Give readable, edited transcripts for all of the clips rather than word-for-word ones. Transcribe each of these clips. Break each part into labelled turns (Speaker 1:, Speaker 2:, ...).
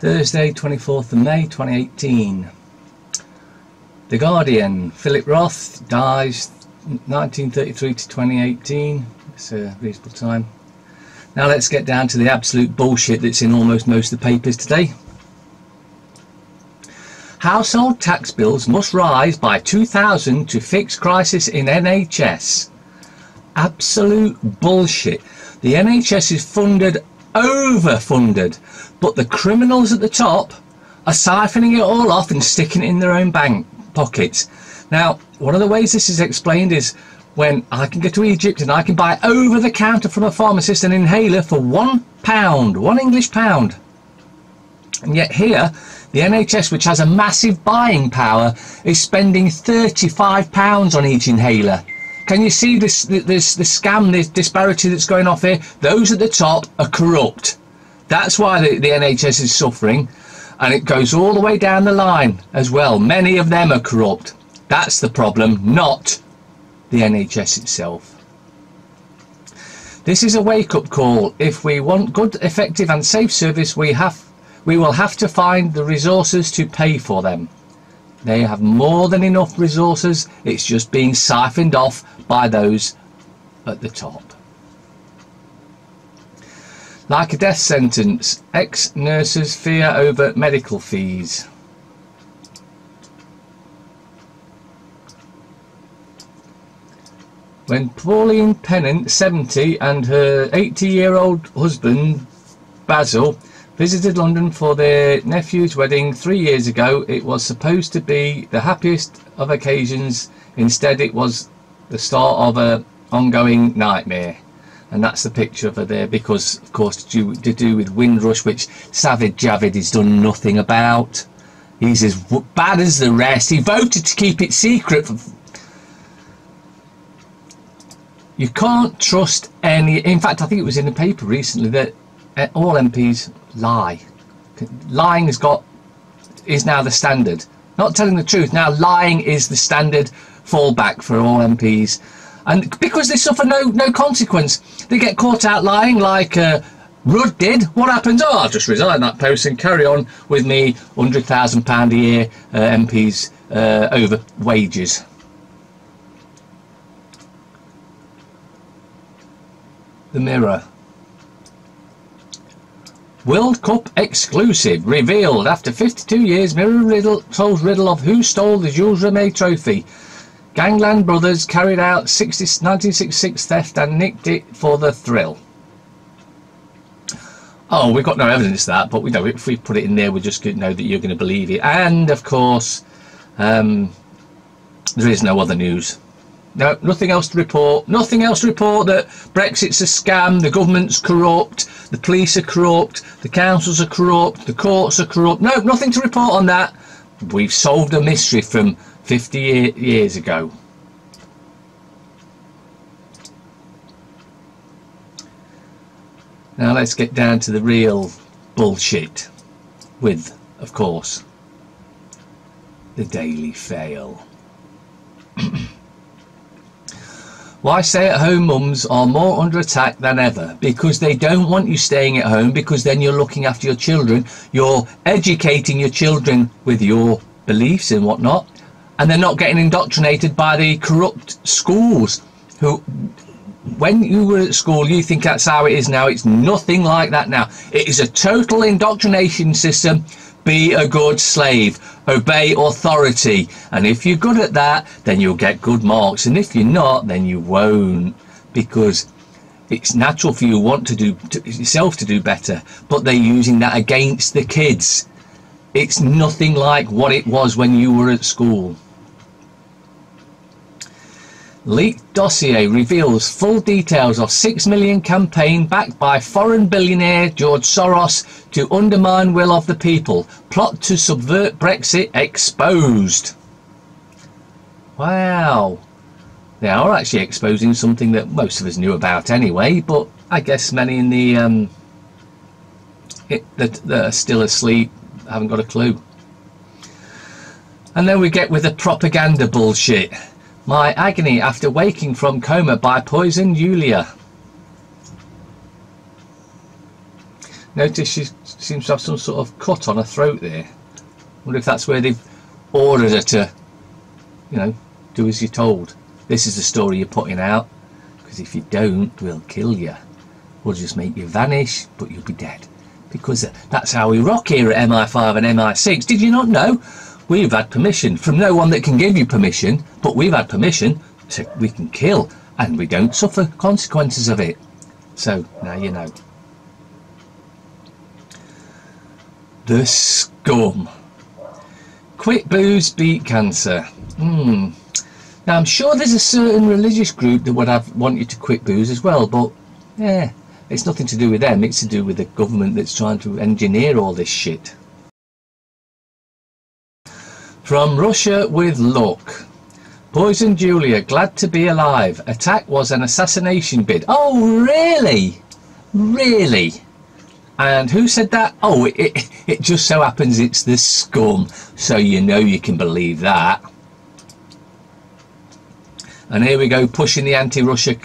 Speaker 1: Thursday, 24th of May 2018. The Guardian, Philip Roth dies 1933 to 2018. It's a reasonable time. Now let's get down to the absolute bullshit that's in almost most of the papers today. Household tax bills must rise by 2,000 to fix crisis in NHS. Absolute bullshit. The NHS is overfunded, but the criminals at the top are siphoning it all off and sticking it in their own bank pockets. Now, one of the ways this is explained is when I can go to Egypt and I can buy over the counter from a pharmacist an inhaler for £1, £1 English pound. And yet here, the NHS, which has a massive buying power, is spending £35 on each inhaler. Can you see this scam, this disparity that's going off here? Those at the top are corrupt. That's why the NHS is suffering, and it goes all the way down the line as well. Many of them are corrupt. That's the problem, not the NHS itself. This is a wake-up call. If we want good, effective and safe service, we will have to find the resources to pay for them. They have more than enough resources. It's just being siphoned off by those at the top. Like a death sentence, ex-nurses fear over medical fees. When Pauline Pennant, 70, and her 80-year-old husband, Basil, visited London for their nephew's wedding 3 years ago, it was supposed to be the happiest of occasions. Instead, it was the start of an ongoing nightmare. And that's the picture of her there, because, of course, to do with Windrush, which Sajid Javid has done nothing about. He's as bad as the rest. He voted to keep it secret. You can't trust any. In fact, I think it was in the paper recently that all MPs lie. Lying is now the standard. Not telling the truth. Now lying is the standard fallback for all MPs. And because they suffer no consequence, they get caught out lying like Rudd did. What happens? Oh, I'll just resign that post and carry on with me £100,000 a year MPs over wages. The Mirror. World Cup exclusive revealed after 52 years. Mirror solves riddle of who stole the Jules Rimet trophy. Gangland brothers carried out 1966 theft and nicked it for the thrill. Oh, we've got no evidence of that, but we know if we put it in there, we're just going to know that you're going to believe it. And of course, there is no other news. No, nothing else to report. Nothing else to report that Brexit's a scam, the government's corrupt, the police are corrupt, the councils are corrupt, the courts are corrupt. No, nothing to report on that. We've solved a mystery from 50 years ago. Now let's get down to the real bullshit with, of course, the Daily Fail. Why stay-at-home mums are more under attack than ever? Because they don't want you staying at home, because then you're looking after your children, you're educating your children with your beliefs and whatnot, and they're not getting indoctrinated by the corrupt schools who, when you were at school, you think that's how it is now. It's nothing like that now. It is a total indoctrination system. Be a good slave, obey authority, and if you're good at that, then you'll get good marks, and if you're not, then you won't, because it's natural for you yourself to do better, but they're using that against the kids. It's nothing like what it was when you were at school. Leaked dossier reveals full details of £6 million campaign backed by foreign billionaire George Soros to undermine will of the people. Plot to subvert Brexit exposed. Wow. They are actually exposing something that most of us knew about anyway, but I guess many in the that are still asleep haven't got a clue. And then we get with the propaganda bullshit. My agony after waking from coma by poison Yulia. Notice she seems to have some sort of cut on her throat there. Wonder if that's where they've ordered her to, you know, do as you're told. This is the story you're putting out, because if you don't, we'll kill you. We'll just make you vanish, but you'll be dead. Because that's how we rock here at MI5 and MI6. Did you not know? We've had permission from no one that can give you permission, but we've had permission so we can kill, and we don't suffer consequences of it. So now you know. The scum. Quit booze, beat cancer. Now I'm sure there's a certain religious group that would want you to quit booze as well, but yeah, it's nothing to do with them. It's to do with the government that's trying to engineer all this shit. From Russia with luck. Poison Julia, glad to be alive. Attack was an assassination bid. Oh, really? Really? And who said that? Oh, it just so happens it's the scum. So you know you can believe that. And here we go, pushing the anti-Russia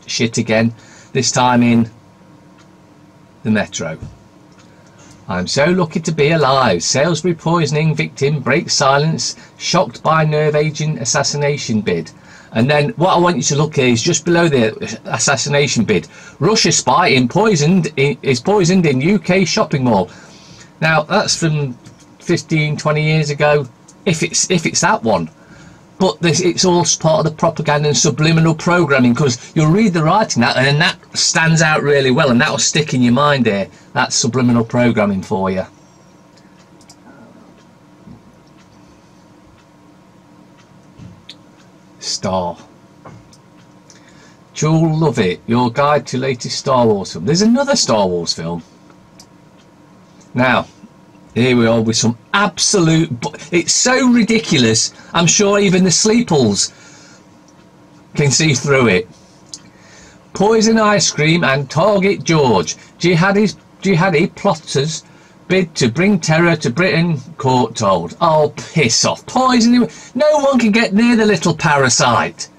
Speaker 1: shit again. This time in the Metro. I'm so lucky to be alive. Salisbury poisoning victim breaks silence, shocked by nerve agent assassination bid. And then what I want you to look at is just below the assassination bid. Russia spy is poisoned in UK shopping mall. Now that's from 15-20 years ago, if it's that one. But it's all part of the propaganda and subliminal programming, because you'll read the writing that, and then that stands out really well, and that will stick in your mind there. That's subliminal programming for you. Star. Jewel Love It, your guide to latest Star Wars film. There's another Star Wars film. Now, here we are with some absolute... It's so ridiculous, I'm sure even the Sleeples can see through it. Poison ice cream and target George. Jihadi plotters bid to bring terror to Britain, court told. Oh, piss off. Poison... No one can get near the little parasite.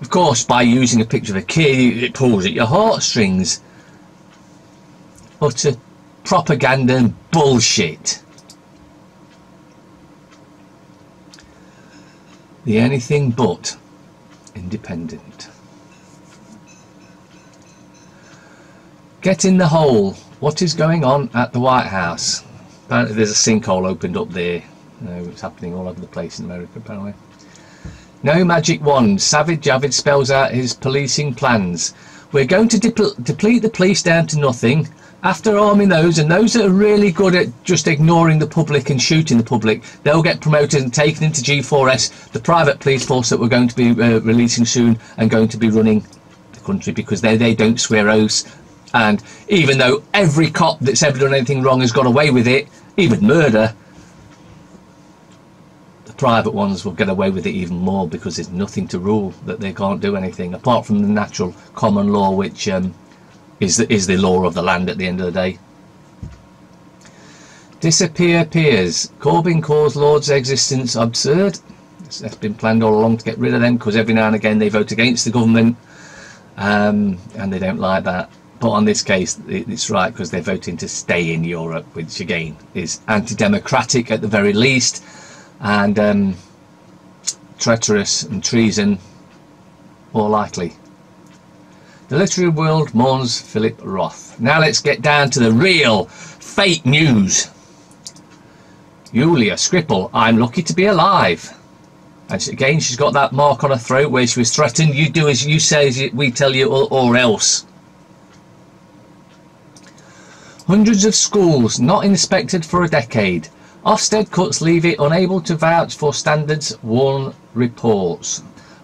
Speaker 1: Of course, by using a picture of a kid, it pulls at your heartstrings. Utter propaganda and bullshit. The anything but independent. Get in the hole. What is going on at the White House? Apparently there's a sinkhole opened up there. It's happening all over the place in America apparently. No magic wand. Savage Javid spells out his policing plans. We're going to deplete the police down to nothing. After arming those, and those that are really good at just ignoring the public and shooting the public, they'll get promoted and taken into G4S, the private police force that we're going to be releasing soon and going to be running the country, because they don't swear oaths. And even though every cop that's ever done anything wrong has got away with it, even murder, the private ones will get away with it even more, because there's nothing to rule that they can't do anything apart from the natural common law, which is the law of the land at the end of the day. Disappear peers. Corbyn calls Lord's existence absurd. That's been planned all along to get rid of them, because every now and again they vote against the government, and they don't like that. But on this case it's right, because they're voting to stay in Europe, which again is anti-democratic at the very least, and treacherous and treason more likely. The literary world mourns Philip Roth. Now let's get down to the real fake news. Julia Skripal, I'm lucky to be alive. And again, she's got that mark on her throat where she was threatened. You do as you say, as we tell you, or else. Hundreds of schools not inspected for a decade. Ofsted cuts leave it unable to vouch for standards, Warren reports.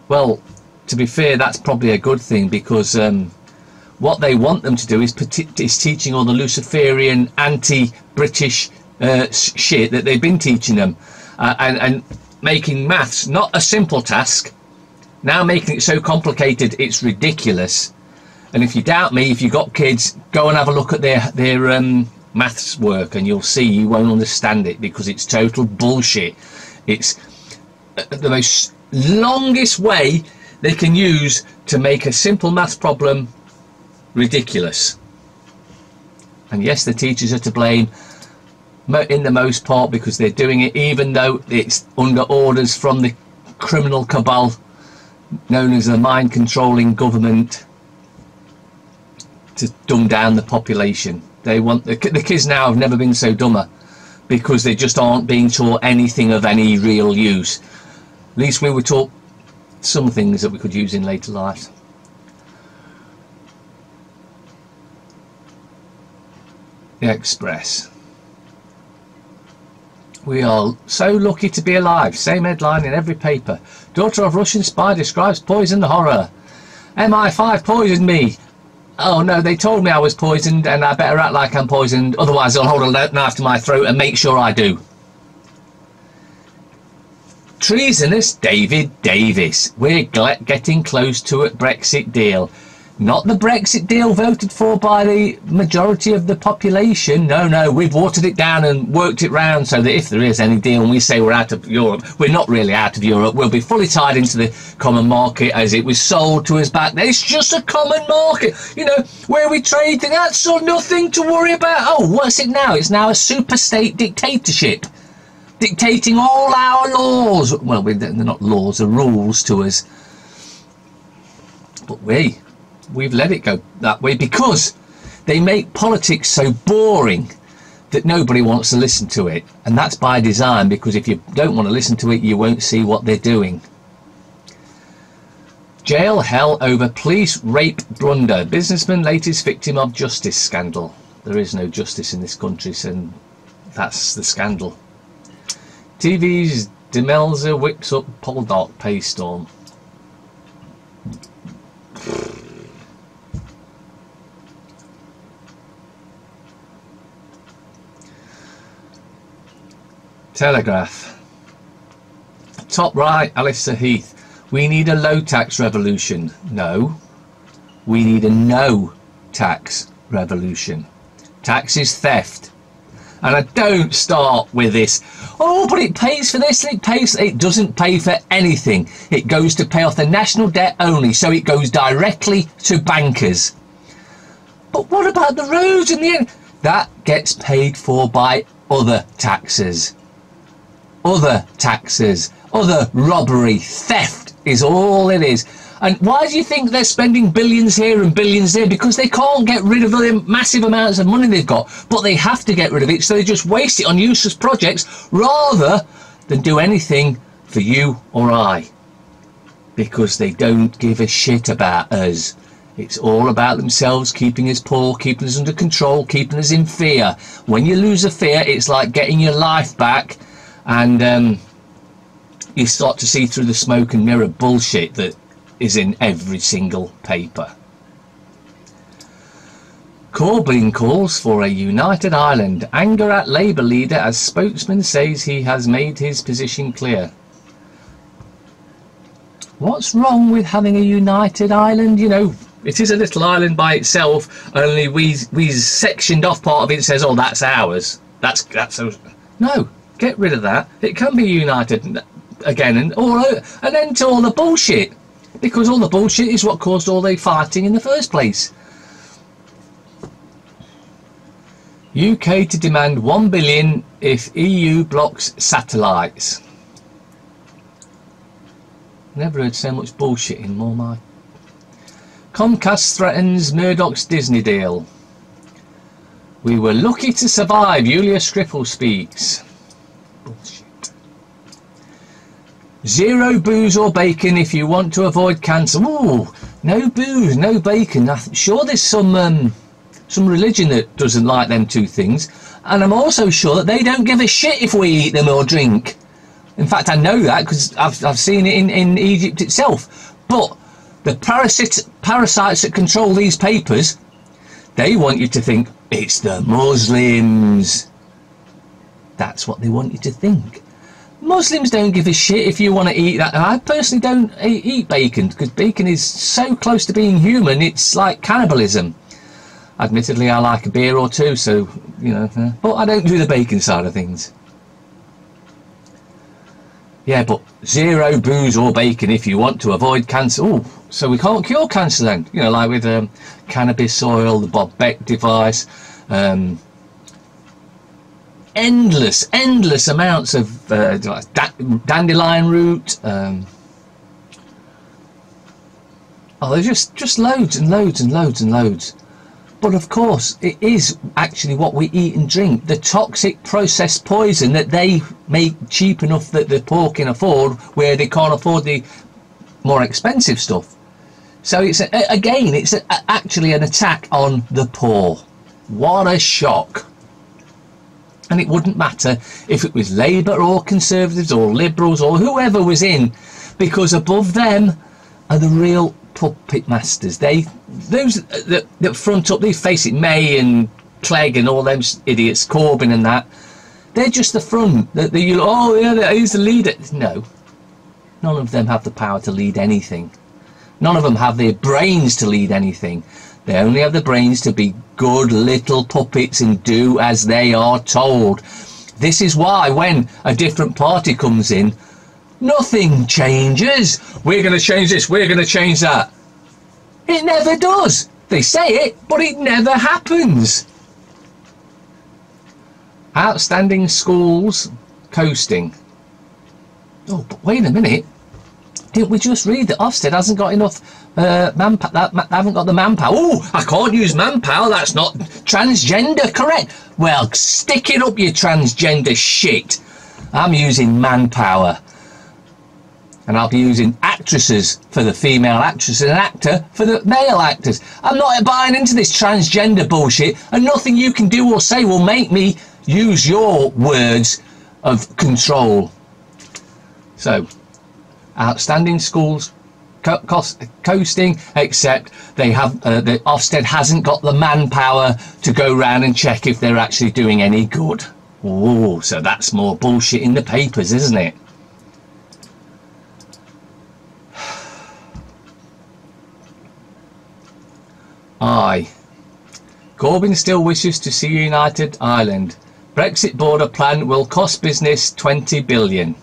Speaker 1: Well, to be fair, that's probably a good thing, because what they want them to do is teaching all the Luciferian anti-British shit that they've been teaching them, and making maths not a simple task, now making it so complicated it's ridiculous. And if you doubt me, if you've got kids, go and have a look at their maths work, and you'll see you won't understand it, because it's total bullshit. It's the most longest way they can use to make a simple maths problem ridiculous. And yes, the teachers are to blame in the most part, because they're doing it even though it's under orders from the criminal cabal known as the mind controlling government to dumb down the population. They want the kids now have never been so dumber, because they just aren't being taught anything of any real use. At least we were taught some things that we could use in later life. The Express. We are so lucky to be alive. Same headline in every paper. Daughter of Russian spy describes poison horror. MI5 poisoned me. Oh no, they told me I was poisoned and I better act like I'm poisoned, otherwise they'll hold a knife to my throat and make sure I do. Treasonous David Davis. We're getting close to a Brexit deal. Not the Brexit deal voted for by the majority of the population. No, no, we've watered it down and worked it round so that if there is any deal and we say we're out of Europe, we're not really out of Europe. We'll be fully tied into the common market as it was sold to us back then. It's just a common market, you know, where we trade. That's nothing to worry about. Oh, what's it now? It's now a super state dictatorship, dictating all our laws. Well, they're not laws, they're rules to us. But we've let it go that way because they make politics so boring that nobody wants to listen to it. And that's by design, because if you don't want to listen to it, you won't see what they're doing. Jail hell over police rape blunder. Businessman latest victim of justice scandal. There is no justice in this country, so that's the scandal. TV's Demelza whips up Poldark pay storm. Telegraph. Top right, Alistair Heath. We need a low tax revolution. No, we need a no tax revolution. Tax is theft. And I don't start with this, oh, but it pays for this, it doesn't pay for anything. It goes to pay off the national debt only, so it goes directly to bankers. But what about the roads in the end? That gets paid for by other taxes. Other taxes, other robbery, theft is all it is. And why do you think they're spending billions here and billions there? Because they can't get rid of the massive amounts of money they've got, but they have to get rid of it, so they just waste it on useless projects rather than do anything for you or I, because they don't give a shit about us. It's all about themselves, keeping us poor, keeping us under control, keeping us in fear. When you lose a fear, it's like getting your life back, and you start to see through the smoke and mirror bullshit that is in every single paper. Corbyn calls for a united Ireland. Anger at Labour leader as spokesman says he has made his position clear. What's wrong with having a united Ireland? You know, it is a little island by itself, only we sectioned off part of it and says, oh, that's ours. That's no, get rid of that. It can be united again, and an end to all the bullshit. Because all the bullshit is what caused all the fighting in the first place. UK to demand $1 billion if EU blocks satellites. Never heard so much bullshit in more my. Comcast threatens Murdoch's Disney deal. We were lucky to survive, Julia Stripple speaks. Bullshit. Zero booze or bacon if you want to avoid cancer. Ooh, no booze, no bacon. I'm sure there's some religion that doesn't like them two things, and I'm also sure that they don't give a shit if we eat them or drink. In fact, I know that because I've seen it in Egypt itself. But the parasites that control these papers, they want you to think it's the Muslims. That's what they want you to think. Muslims don't give a shit if you want to eat that. I personally don't eat bacon because bacon is so close to being human, it's like cannibalism. Admittedly, I like a beer or two, so, you know, but I don't do the bacon side of things. Yeah, but zero booze or bacon if you want to avoid cancer. Oh, so we can't cure cancer then? You know, like with cannabis oil, the Bob Beck device, endless amounts of dandelion root. There's just loads and loads and loads and loads. But of course, it is actually what we eat and drink, the toxic processed poison that they make cheap enough that the poor can afford, where they can't afford the more expensive stuff. So it's actually an attack on the poor. What a shock. And it wouldn't matter if it was Labour or Conservatives or Liberals or whoever was in, because above them are the real puppet masters. Those that front up, they face it, May and Clegg and all them idiots, Corbyn and that, they're just the front. Oh yeah, he's the leader. No, none of them have the power to lead anything. None of them have the brains to lead anything. They only have the brains to be good little puppets and do as they are told. This is why when a different party comes in, nothing changes. We're going to change this, we're going to change that. It never does. They say it, but it never happens. Outstanding schools coasting. Oh, but wait a minute. Didn't we just read that Ofsted hasn't got enough manpower? They haven't got the manpower. Oh, I can't use manpower. That's not transgender correct. Well, stick it up, you transgender shit. I'm using manpower. And I'll be using actresses for the female actress and an actor for the male actors. I'm not buying into this transgender bullshit, and nothing you can do or say will make me use your words of control. So, outstanding schools coasting, except they have the Ofsted hasn't got the manpower to go round and check if they're actually doing any good. Oh, so that's more bullshit in the papers, isn't it? Aye. Corbyn still wishes to see United Ireland. Brexit border plan will cost business 20 billion.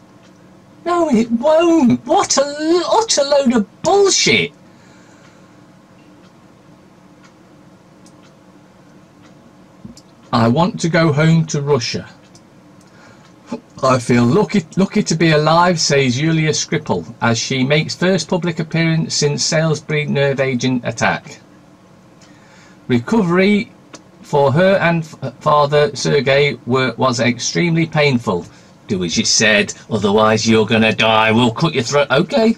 Speaker 1: No, it won't. What a utter load of bullshit. I want to go home to Russia. I feel lucky to be alive, says Julia Skripal, as she makes first public appearance since Salisbury nerve agent attack. Recovery for her and father Sergei was extremely painful. Do as you said, otherwise you're gonna die. We'll cut your throat. Okay.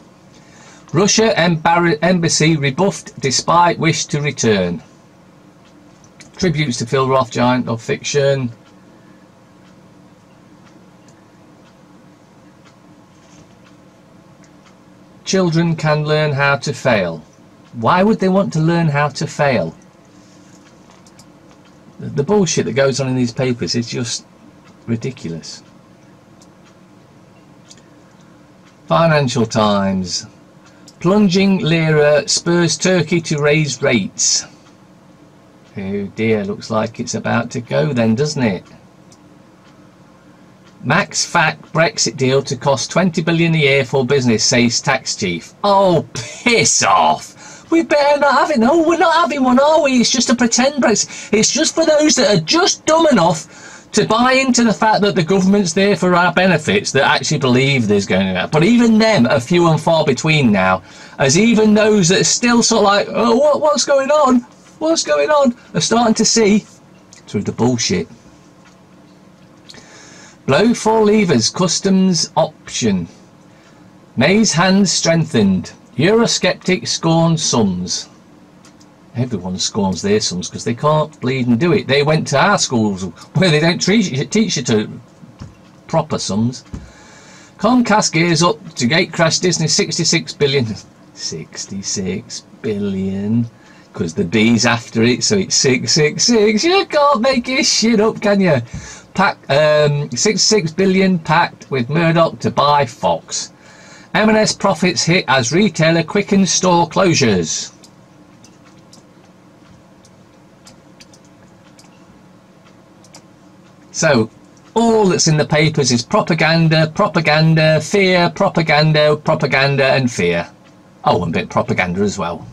Speaker 1: Russia embassy rebuffed despite wish to return. Tributes to Phil Roth, giant of fiction. Children can learn how to fail. Why would they want to learn how to fail? The bullshit that goes on in these papers is just ridiculous. Financial Times. Plunging lira spurs Turkey to raise rates. Oh dear, looks like it's about to go then, doesn't it? Max Fact Brexit deal to cost 20 billion a year for business, says tax chief. Oh, piss off. We better not have it. No, we're not having one, are we? It's just a pretend Brexit. It's just for those that are just dumb enough to buy into the fact that the government's there for our benefits, that actually believe there's going to happen. But even them are few and far between now, as even those that are still sort of like, oh, what's going on? What's going on? Are starting to see through the bullshit. Blow for levers, customs option. May's hands strengthened. Eurosceptic scorns sums. Everyone scorns their sums because they can't bleed and do it. They went to our schools where they don't teach you to proper sums. Comcast gears up to gatecrash Disney 66 billion. 66 billion. Because the B's after it, so it's 666. You can't make this shit up, can you? 66 billion pact with Murdoch to buy Fox. M&S profits hit as retailer quickens store closures. So all that's in the papers is propaganda, propaganda, fear, propaganda, propaganda and fear. Oh, and a bit of propaganda as well.